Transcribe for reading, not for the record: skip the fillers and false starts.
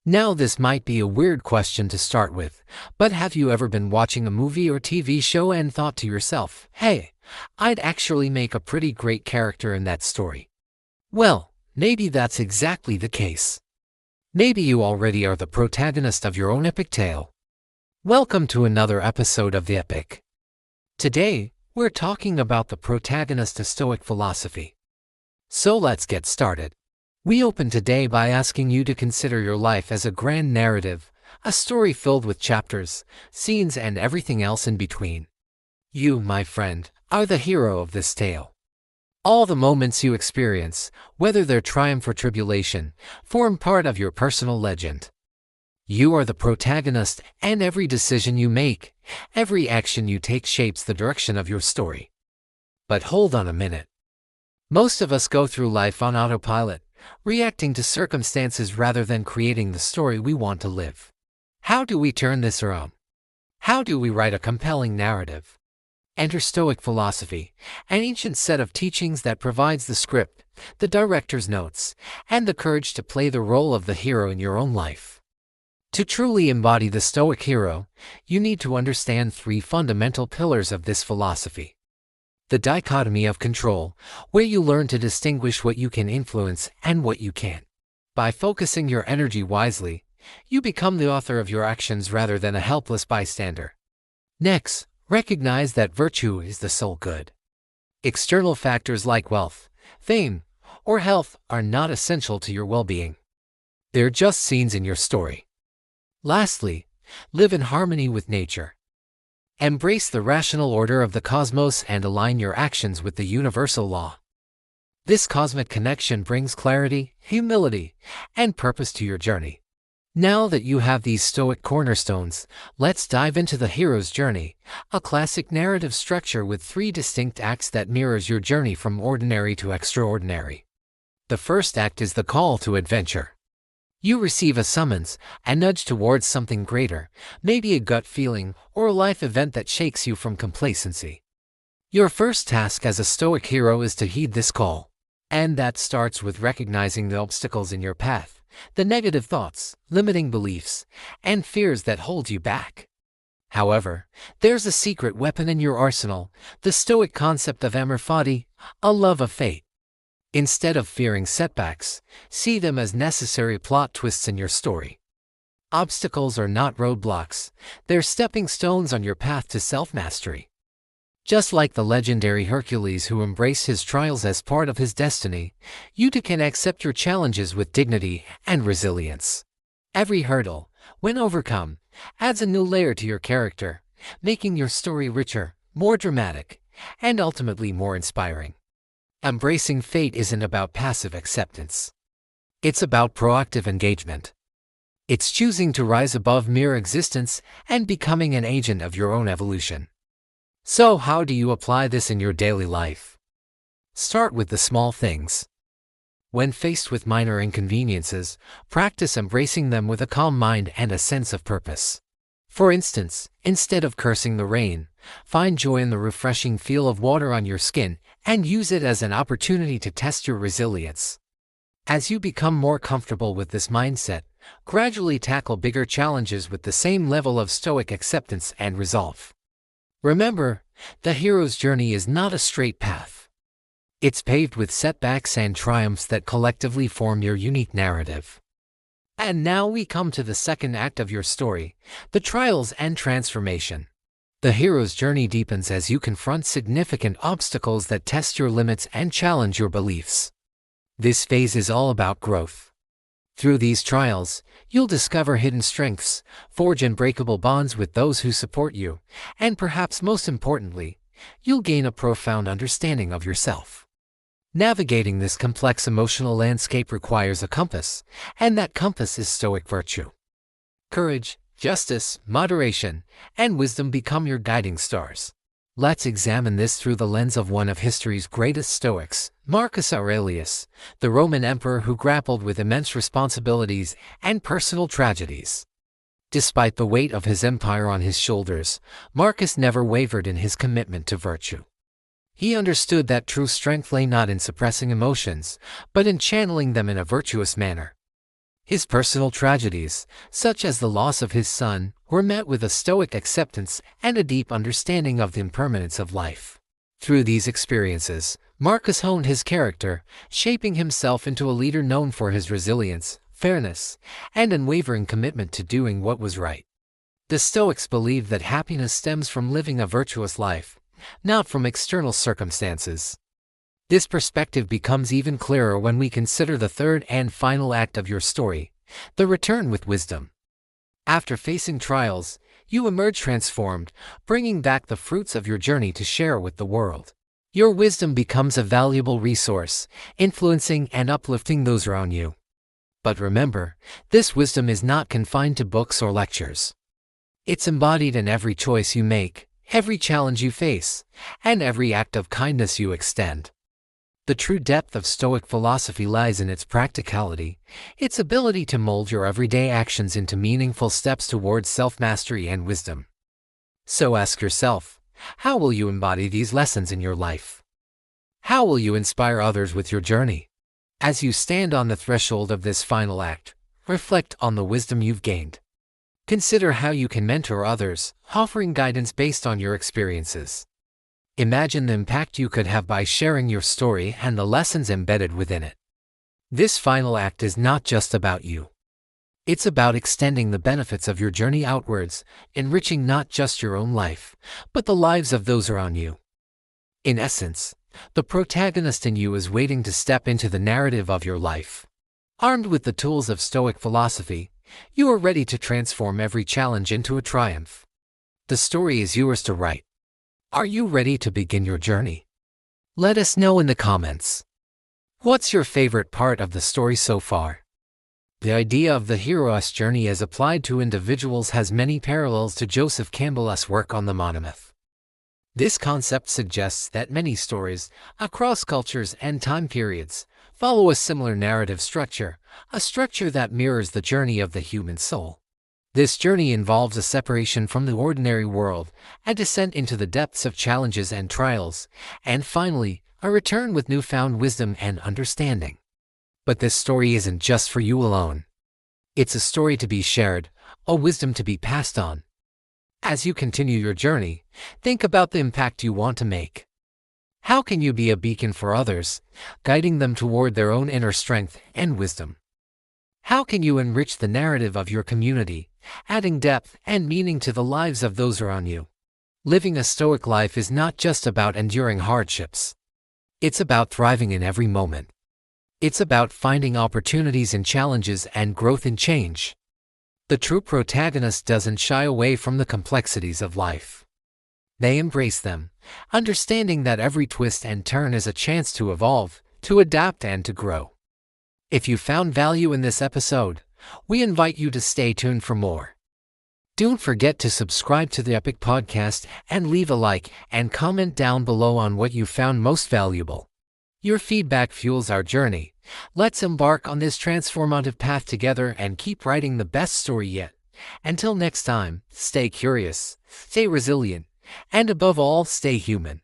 Now this might be a weird question to start with, but have you ever been watching a movie or TV show and thought to yourself, hey, I'd actually make a pretty great character in that story? Well, maybe that's exactly the case. Maybe you already are the protagonist of your own epic tale. Welcome to another episode of The Epic. Today, we're talking about the protagonist of Stoic philosophy. So let's get started. We open today by asking you to consider your life as a grand narrative, a story filled with chapters, scenes, and everything else in between. You, my friend, are the hero of this tale. All the moments you experience, whether they're triumph or tribulation, form part of your personal legend. You are the protagonist, and every decision you make, every action you take shapes the direction of your story. But hold on a minute. Most of us go through life on autopilot, reacting to circumstances rather than creating the story we want to live. How do we turn this around? How do we write a compelling narrative? Enter Stoic philosophy, an ancient set of teachings that provides the script, the director's notes, and the courage to play the role of the hero in your own life. To truly embody the Stoic hero, you need to understand three fundamental pillars of this philosophy. The Dichotomy of Control, where you learn to distinguish what you can influence and what you can't. By focusing your energy wisely, you become the author of your actions rather than a helpless bystander. Next, recognize that virtue is the sole good. External factors like wealth, fame, or health are not essential to your well-being. They're just scenes in your story. Lastly, live in harmony with nature. Embrace the rational order of the cosmos and align your actions with the universal law. This cosmic connection brings clarity, humility, and purpose to your journey. Now that you have these Stoic cornerstones, let's dive into the hero's journey, a classic narrative structure with three distinct acts that mirrors your journey from ordinary to extraordinary. The first act is the call to adventure. You receive a summons, a nudge towards something greater, maybe a gut feeling or a life event that shakes you from complacency. Your first task as a Stoic hero is to heed this call. And that starts with recognizing the obstacles in your path, the negative thoughts, limiting beliefs, and fears that hold you back. However, there's a secret weapon in your arsenal, the Stoic concept of Amor Fati, a love of fate. Instead of fearing setbacks, see them as necessary plot twists in your story. Obstacles are not roadblocks, they're stepping stones on your path to self-mastery. Just like the legendary Hercules who embraced his trials as part of his destiny, you too can accept your challenges with dignity and resilience. Every hurdle, when overcome, adds a new layer to your character, making your story richer, more dramatic, and ultimately more inspiring. Embracing fate isn't about passive acceptance. It's about proactive engagement. It's choosing to rise above mere existence and becoming an agent of your own evolution. So how do you apply this in your daily life? Start with the small things. When faced with minor inconveniences, practice embracing them with a calm mind and a sense of purpose. For instance, instead of cursing the rain, find joy in the refreshing feel of water on your skin and use it as an opportunity to test your resilience. As you become more comfortable with this mindset, gradually tackle bigger challenges with the same level of Stoic acceptance and resolve. Remember, the hero's journey is not a straight path. It's paved with setbacks and triumphs that collectively form your unique narrative. And now we come to the second act of your story, the trials and transformation. The hero's journey deepens as you confront significant obstacles that test your limits and challenge your beliefs. This phase is all about growth. Through these trials, you'll discover hidden strengths, forge unbreakable bonds with those who support you, and perhaps most importantly, you'll gain a profound understanding of yourself. Navigating this complex emotional landscape requires a compass, and that compass is Stoic virtue. Courage, justice, moderation, and wisdom become your guiding stars. Let's examine this through the lens of one of history's greatest Stoics, Marcus Aurelius, the Roman emperor who grappled with immense responsibilities and personal tragedies. Despite the weight of his empire on his shoulders, Marcus never wavered in his commitment to virtue. He understood that true strength lay not in suppressing emotions, but in channeling them in a virtuous manner. His personal tragedies, such as the loss of his son, were met with a stoic acceptance and a deep understanding of the impermanence of life. Through these experiences, Marcus honed his character, shaping himself into a leader known for his resilience, fairness, and unwavering commitment to doing what was right. The Stoics believed that happiness stems from living a virtuous life, not from external circumstances. This perspective becomes even clearer when we consider the third and final act of your story, the return with wisdom. After facing trials, you emerge transformed, bringing back the fruits of your journey to share with the world. Your wisdom becomes a valuable resource, influencing and uplifting those around you. But remember, this wisdom is not confined to books or lectures. It's embodied in every choice you make, every challenge you face, and every act of kindness you extend. The true depth of Stoic philosophy lies in its practicality, its ability to mold your everyday actions into meaningful steps towards self-mastery and wisdom. So ask yourself, how will you embody these lessons in your life? How will you inspire others with your journey? As you stand on the threshold of this final act, reflect on the wisdom you've gained. Consider how you can mentor others, offering guidance based on your experiences. Imagine the impact you could have by sharing your story and the lessons embedded within it. This final act is not just about you. It's about extending the benefits of your journey outwards, enriching not just your own life, but the lives of those around you. In essence, the protagonist in you is waiting to step into the narrative of your life. Armed with the tools of Stoic philosophy, you are ready to transform every challenge into a triumph. The story is yours to write. Are you ready to begin your journey? Let us know in the comments. What's your favorite part of the story so far? The idea of the hero's journey as applied to individuals has many parallels to Joseph Campbell's work on the monomyth. This concept suggests that many stories, across cultures and time periods, follow a similar narrative structure, a structure that mirrors the journey of the human soul. This journey involves a separation from the ordinary world, a descent into the depths of challenges and trials, and finally, a return with newfound wisdom and understanding. But this story isn't just for you alone. It's a story to be shared, a wisdom to be passed on. As you continue your journey, think about the impact you want to make. How can you be a beacon for others, guiding them toward their own inner strength and wisdom? How can you enrich the narrative of your community, adding depth and meaning to the lives of those around you? Living a Stoic life is not just about enduring hardships. It's about thriving in every moment. It's about finding opportunities in challenges and growth in change. The true protagonist doesn't shy away from the complexities of life. They embrace them, understanding that every twist and turn is a chance to evolve, to adapt, and to grow. If you found value in this episode, we invite you to stay tuned for more. Don't forget to subscribe to the Epic Podcast and leave a like and comment down below on what you found most valuable. Your feedback fuels our journey. Let's embark on this transformative path together and keep writing the best story yet. Until next time, stay curious, stay resilient, and above all, stay human.